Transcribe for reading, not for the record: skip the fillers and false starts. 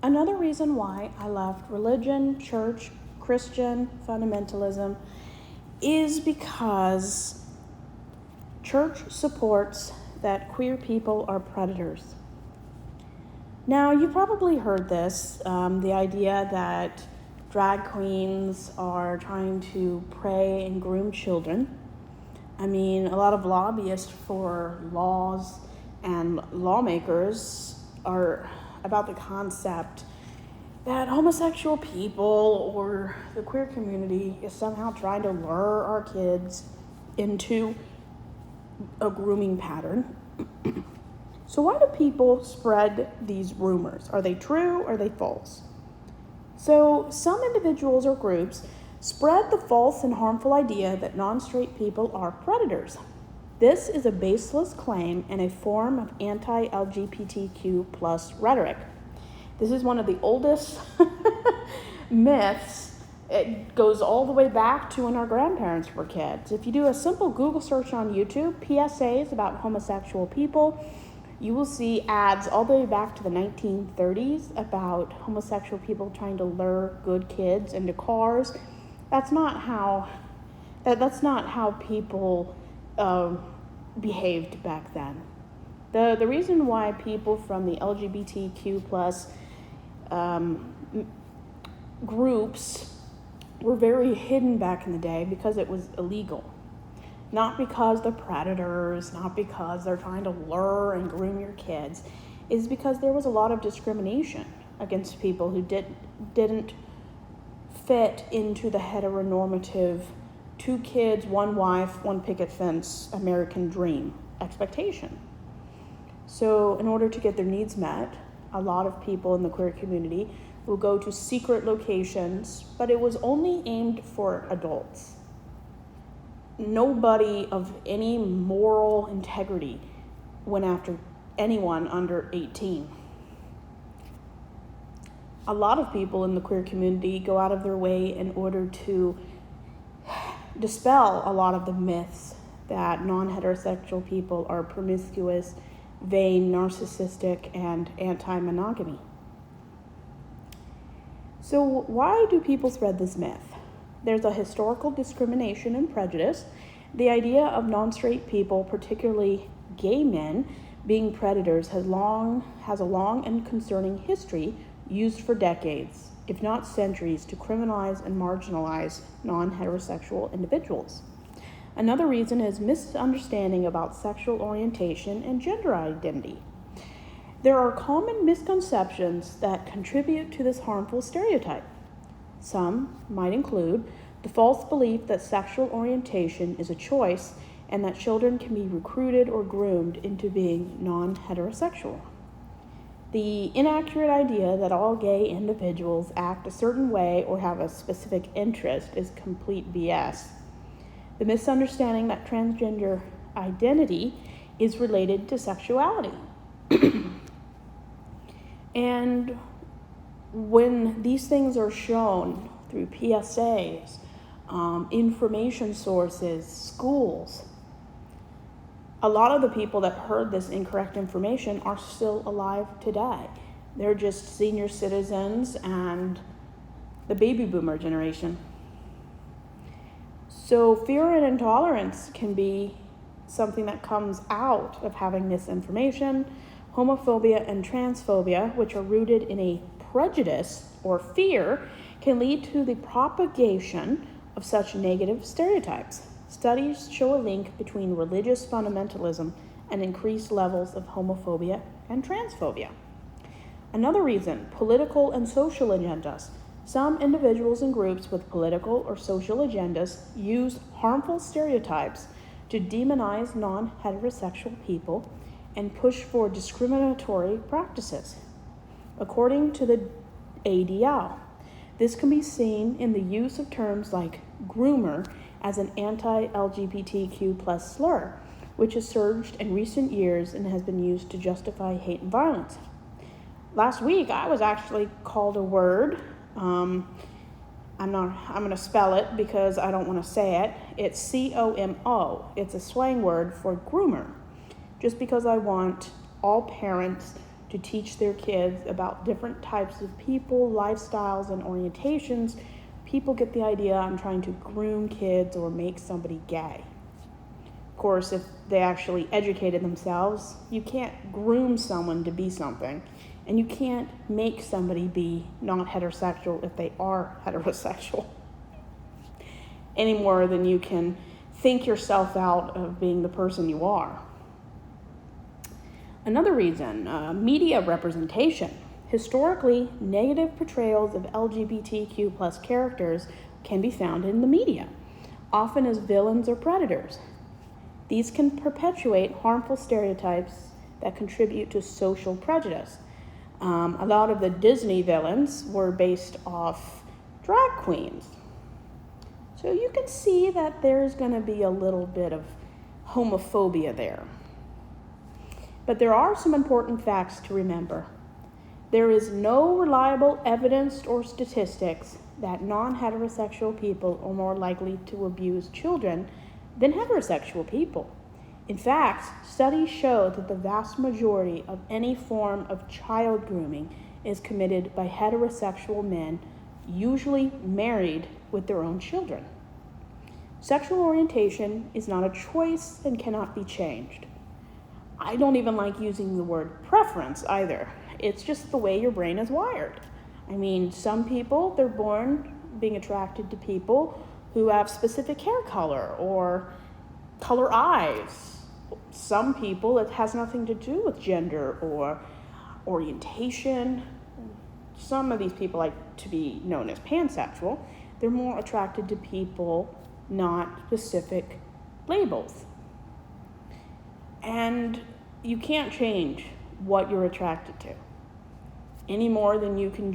Another reason why I left religion, church, Christian fundamentalism is because church supports that queer people are predators. Now, you've probably heard this, the idea that drag queens are trying to prey and groom children. I mean, a lot of lobbyists for laws and lawmakers are about the concept that homosexual people or the queer community is somehow trying to lure our kids into a grooming pattern. So why do people spread these rumors? Are they true or are they false? So some individuals or groups spread the false and harmful idea that non-straight people are predators. This is a baseless claim and a form of anti-LGBTQ plus rhetoric. This is one of the oldest myths. It goes all the way back to when our grandparents were kids. If you do a simple Google search on YouTube, PSAs about homosexual people, you will see ads all the way back to the 1930s about homosexual people trying to lure good kids into cars. That's not how people behaved back then. The reason why people from the LGBTQ plus groups were very hidden back in the day because it was illegal. Not because they're predators, not because they're trying to lure and groom your kids, is because there was a lot of discrimination against people who didn't fit into the heteronormative 2 kids, 1 wife, 1 picket fence American dream expectation. So in order to get their needs met, a lot of people in the queer community will go to secret locations, but it was only aimed for adults. Nobody of any moral integrity went after anyone under 18. A lot of people in the queer community go out of their way in order to dispel a lot of the myths that non-heterosexual people are promiscuous, vain, narcissistic, and anti-monogamy. So why do people spread this myth? There's a historical discrimination and prejudice. The idea of non-straight people, particularly gay men, being predators has a long and concerning history used for decades, if not centuries, to criminalize and marginalize non-heterosexual individuals. Another reason is misunderstanding about sexual orientation and gender identity. There are common misconceptions that contribute to this harmful stereotype. Some might include the false belief that sexual orientation is a choice and that children can be recruited or groomed into being non-heterosexual. The inaccurate idea that all gay individuals act a certain way or have a specific interest is complete BS. The misunderstanding that transgender identity is related to sexuality. And when these things are shown through PSAs, information sources, schools, a lot of the people that heard this incorrect information are still alive today. They're just senior citizens and the baby boomer generation. So fear and intolerance can be something that comes out of having this information. Homophobia and transphobia, which are rooted in a prejudice or fear, can lead to the propagation of such negative stereotypes. Studies show a link between religious fundamentalism and increased levels of homophobia and transphobia. Another reason, political and social agendas. Some individuals and groups with political or social agendas use harmful stereotypes to demonize non-heterosexual people and push for discriminatory practices. According to the ADL, this can be seen in the use of terms like groomer as an anti-LGBTQ plus slur, which has surged in recent years and has been used to justify hate and violence. Last week, I was actually called a word. I'm going to spell it because I don't want to say it. It's COMO. It's a slang word for groomer. Just because I want all parents to teach their kids about different types of people, lifestyles, and orientations, people get the idea I'm trying to groom kids or make somebody gay. Of course, if they actually educated themselves, you can't groom someone to be something, and you can't make somebody be not heterosexual if they are heterosexual, any more than you can think yourself out of being the person you are. Another reason, media representation. Historically, negative portrayals of LGBTQ plus characters can be found in the media, often as villains or predators. These can perpetuate harmful stereotypes that contribute to social prejudice. A lot of the Disney villains were based off drag queens. So you can see that there's going to be a little bit of homophobia there. But there are some important facts to remember. There is no reliable evidence or statistics that non-heterosexual people are more likely to abuse children than heterosexual people. In fact, studies show that the vast majority of any form of child grooming is committed by heterosexual men, usually married with their own children. Sexual orientation is not a choice and cannot be changed. I don't even like using the word preference either. It's just the way your brain is wired. I mean, some people, they're born being attracted to people who have specific hair color or color eyes. Some people, it has nothing to do with gender or orientation. Some of these people like to be known as pansexual. They're more attracted to people, not specific labels. And you can't change what you're attracted to any more than you can